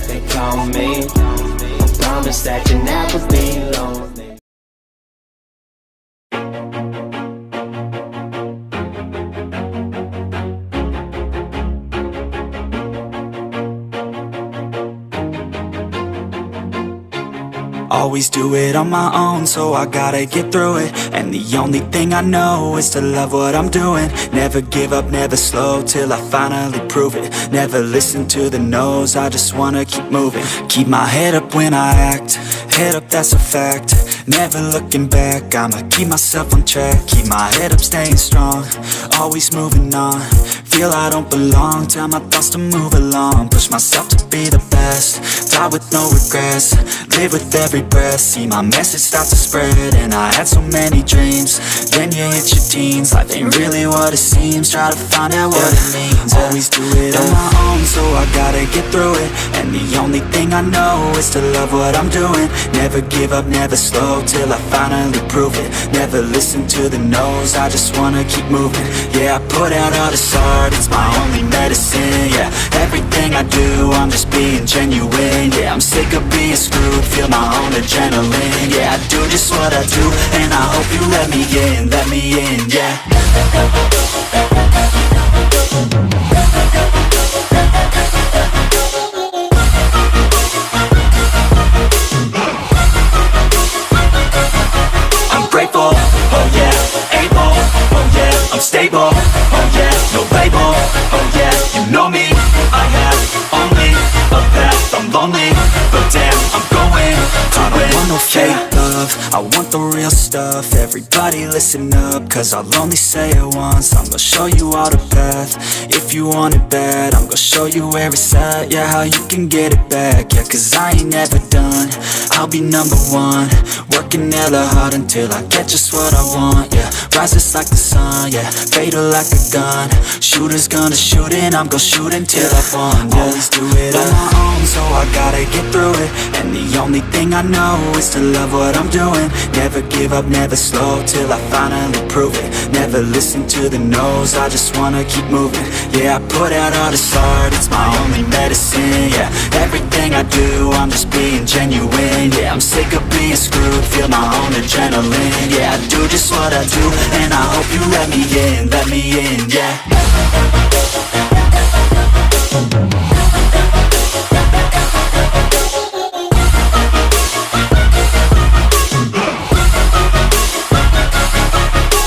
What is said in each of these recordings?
they call me. I promise that you'll never be lonely. Always do it on my own, so I gotta get through it. And the only thing I know is to love what I'm doing. Never give up, never slow, till I finally prove it. Never listen to the no's, I just wanna keep moving. Keep my head up when I act, head up, that's a fact. Never looking back, I'ma keep myself on track. Keep my head up, staying strong, always moving on. Feel I don't belong, tell my thoughts to move along. Push myself to be the best, die with no regrets. Live with every breath, see my message start to spread. And I had so many dreams, then you hit your teens. Life ain't really what it seems, try to find out what it means. Always do it on my own, so I gotta get through it. And the only thing I know is to love what I'm doing. Never give up, never slow, till I finally prove it. Never listen to the no's, I just wanna keep moving. Yeah, I put out all this art, it's my only medicine. Yeah, everything I do, I'm just being genuine. Yeah, I'm sick of being screwed, feel my own adrenaline. Yeah, I do just what I do, and I hope you let me in, yeah. I'm grateful, oh yeah, able, oh yeah, I'm stable, oh yeah, no label, oh yeah, you know me, I have only a path, I'm lonely, but damn, I'm going to win. I don't want no fake love, I want the real stuff. Everybody listen up, cause I'll only say it once. I'm gonna show you all the path, if you want it bad. I'm gonna show you where it's at, yeah, how you can get it back. Yeah, cause I ain't never done, I'll be number one. Working hella hard until I get just what I want, yeah. Rises like the sun, yeah, fatal like a gun. Shooter's gonna shoot and I'm gonna shoot until I won, yeah. Always do it on my own, so I gotta get through it. And the only thing I know is to love what I'm doing. Never give up, never slow, till I finally prove it. Never listen to the no's, I just wanna keep moving. Yeah, I put out all this art, it's my only medicine. Yeah, everything I do, I'm just being genuine. Yeah, I'm sick of being screwed, feel my own adrenaline. Yeah, I do just what I do, and I hope you let me in, yeah.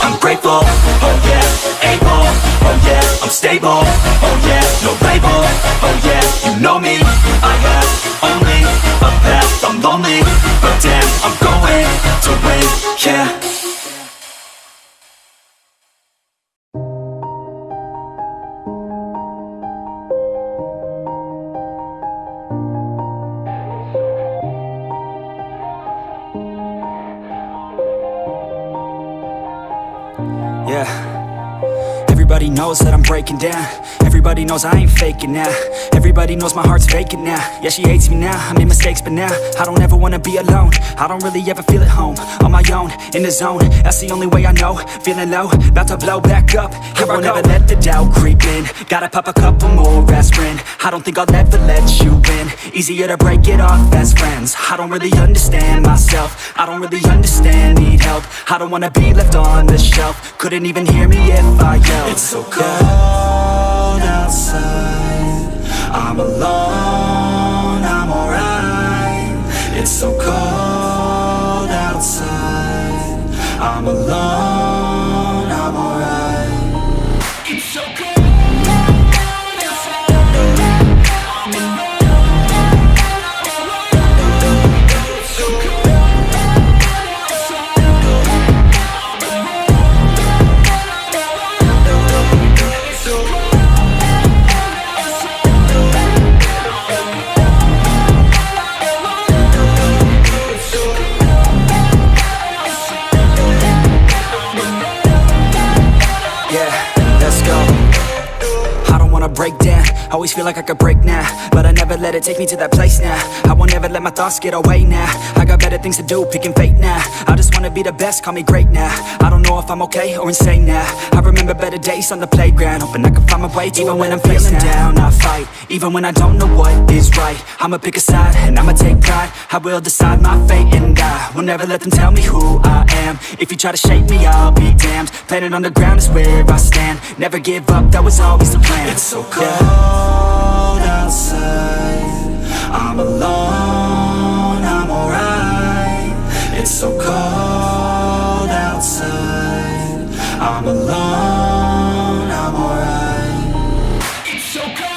I'm grateful, oh yeah, able, oh yeah, I'm stable, oh yeah, no label, oh yeah, you know me, I have only a path, I'm lonely, but damn, I'm going to win, yeah. Yeah, everybody knows that I'm breaking down. Everybody knows I ain't faking now. Everybody knows my heart's vacant now. Yeah, she hates me now, I made mistakes but now I don't ever wanna be alone. I don't really ever feel at home. On my own, in the zone, that's the only way I know. Feeling low, about to blow back up. Here I won't ever let the doubt creep in. Gotta pop a couple more aspirin. I don't think I'll ever let you in. Easier to break it off best friends. I don't really understand myself, I don't really understand, need help. I don't wanna be left on the shelf. Couldn't even hear me if I yelled. It's so cold outside, I'm alone, I'm alright. It's so cold outside, I'm alone, I'm alright. It's so cold. Break down, always feel like I could break now, but I never let it take me to that place now. I won't ever let my thoughts get away now. I got better things to do, picking fate now. I just wanna be the best, call me great now. I don't know if I'm okay or insane now. I remember better days on the playground, hoping I can find my way to even when I'm feeling down, I fight, even when I don't know what is right. I'ma pick a side, and I'ma take pride. I will decide my fate, and I will never let them tell me who I am. If you try to shape me, I'll be damned. Planet on the ground is where I stand. Never give up, that was always the plan. It's so cold outside, I'm alone, I'm alright. It's so cold outside, I'm alone, I'm alright. It's so cold.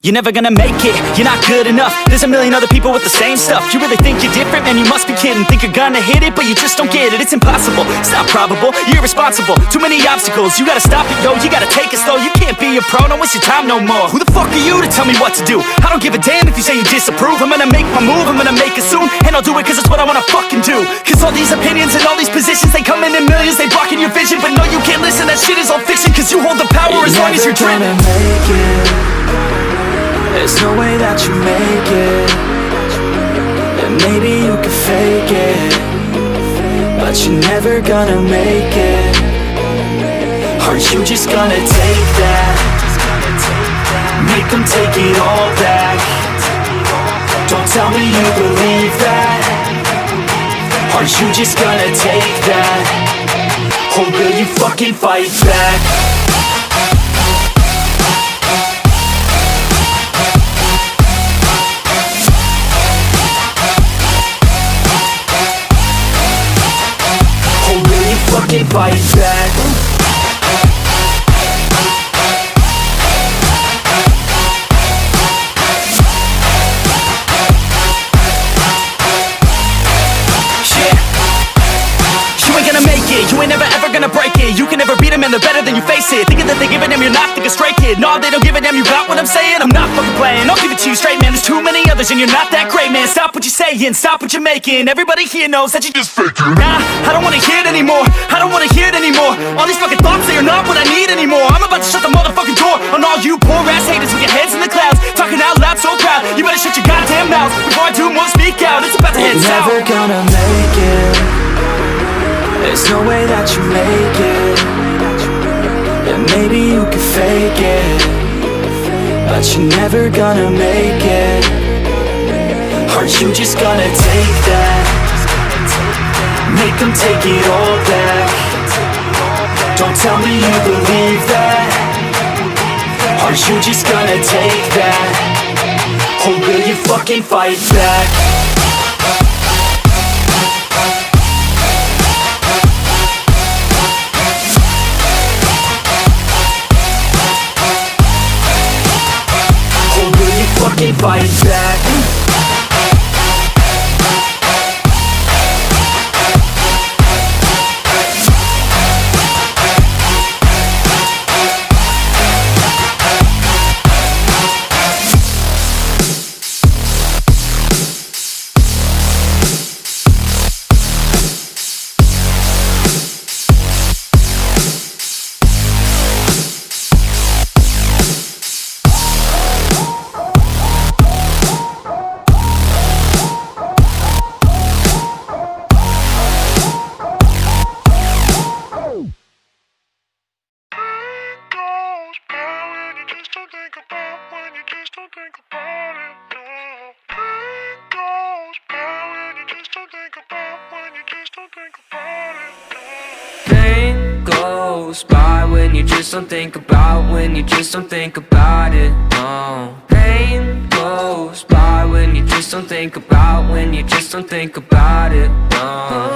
You're never gonna make it, you're not good enough. There's a million other people with the same stuff. You really think you're different? Man, you must be kidding. Think you're gonna hit it, but you just don't get it. It's impossible, it's not probable, you're irresponsible. Too many obstacles, you gotta stop it, yo. You gotta take it slow, you can't be a pro. Don't waste your time no more. Who the fuck are you to tell me what to do? I don't give a damn if you say you disapprove. I'm gonna make my move, I'm gonna make it soon. And I'll do it cause it's what I wanna fucking do. Cause all these opinions and all these positions, they come in millions, they blocking your vision. But no, you can't listen, that shit is all fiction. Cause you hold the power as long as you're driven. Make it. There's no way that you make it. And maybe you can fake it, but you're never gonna make it. Are you just gonna take that? Make them take it all back. Don't tell me you believe that. Are you just gonna take that? Or will you fucking fight back? Fucking fight back. You ain't gonna make it, you ain't never ever gonna break it. You can never beat them and they're better than you face it. Thinking that they give a damn, you're not, think a straight kid. No, they don't give a damn, you got what I'm saying? I'm not fucking playing, I'll give it to you straight, man. There's too many others and you're not that great, man. Stop what you're saying, stop what you're making. Everybody here knows that you just faking. Nah, I don't wanna hear it anymore, I don't wanna hear it anymore. All these fucking thoughts, they are not what I need anymore. I'm about to shut the motherfucking door on all you poor ass haters with your heads in the clouds, talking out loud so proud. You better shut your goddamn mouth before I do more speak out. It's about to head south. Never gonna make it. There's no way that you make it. And maybe you can fake it, but you're never gonna make it. Are you just gonna take that? Make them take it all back. Don't tell me you believe that. Are you just gonna take that? Or will you fucking fight back? Fucking fight back. goes by when you just don't think about, when you just don't think about it, no. Pain goes by when you just don't think about, when you just don't think about it, no.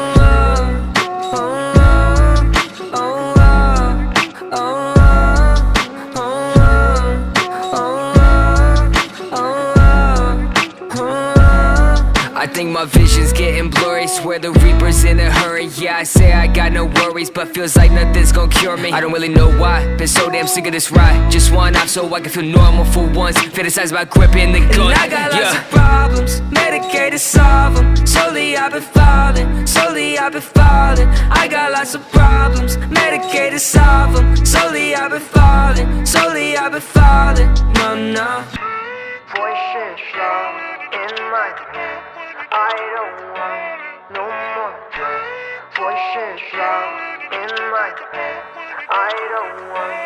I think my vision's getting blurry, swear the Reaper's in a hurry. Yeah, I say I got no worries, but feels like nothing's gonna cure me. I don't really know why, been so damn sick of this ride. Just one off so I can feel normal for once. Fantasize about gripping the gun. And I got lots of problems, medicated, solve them. Slowly I've been falling, slowly I've been falling. I got lots of problems, medicated, solve them. Slowly I've been falling, slowly I've been falling. No, no. Voices loud in my head, I don't want no more drugs. Voices loud in my head, I don't want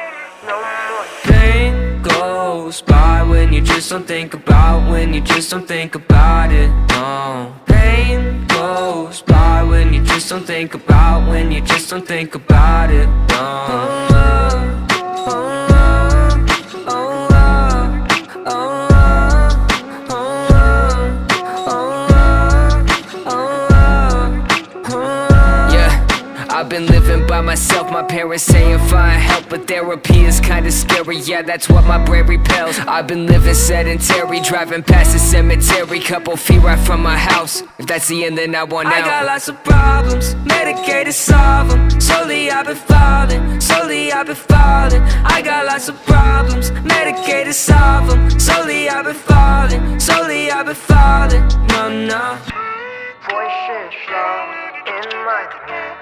no more. Pain goes by when you just don't think about, when you just don't think about it, no. Pain goes by when you just don't think about, when you just don't think about it, no. I've been living by myself, my parents saying find help, but therapy is kinda scary, yeah, that's what my brain repels. I've been living sedentary, driving past the cemetery, couple feet right from my house. If that's the end, then I want out. I got lots of problems, medicated, solve them. Slowly I've been falling, slowly I've been falling. I got lots of problems, medicated, solve them. Slowly I've been falling, slowly I've been falling. No, no. Voices loud in my head,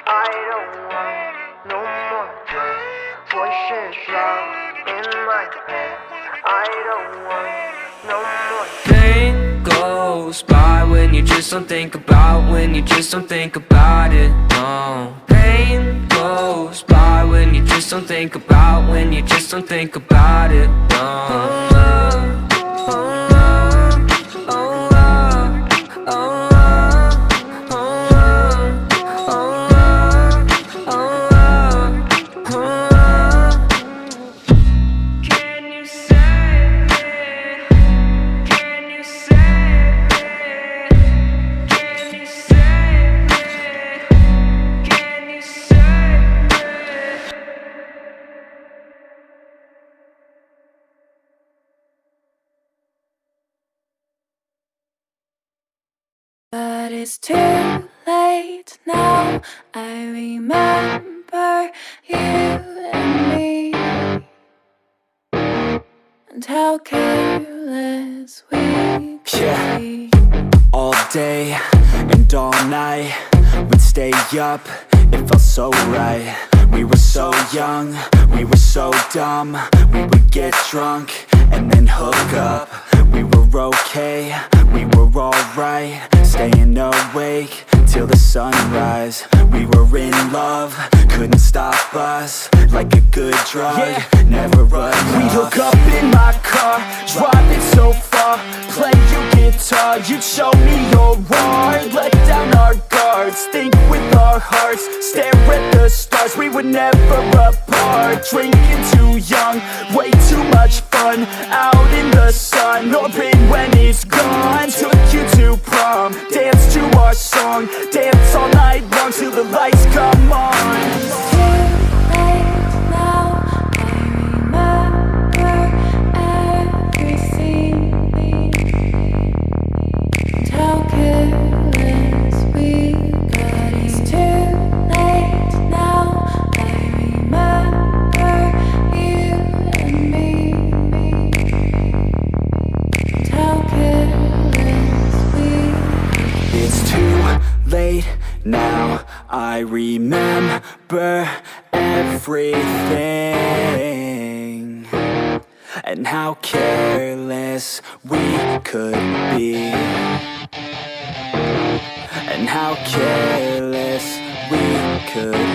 I don't want no more drugs. Voices loud in my head, I don't want no more. Pain goes by when you just don't think about, when you just don't think about it, no. Pain goes by when you just don't think about, when you just don't think about it, no. But it's too late now. I remember you and me, and how careless we could be. All day and all night, we'd stay up, it felt so right. We were so young, we were so dumb. We would get drunk and then hook up. We were okay, we were alright, staying awake till the sunrise. We were in love, couldn't stop us, like a good drug, never enough. We hook up in my car, driving so far, play you guitar, you'd show me your art. Let down our guards, think with our hearts, stare at the stars, we were never apart. Drinking too young, way too much fun, out in the sun, orbit when it's gone. Took you to prom, dance to our song, dance all night long till the lights come on. It's too late now. I remember everything, and how careless we got. It's too late now. I remember you and me, and how careless we got. It's too late now, I remember everything, and how careless we could be, and how careless we could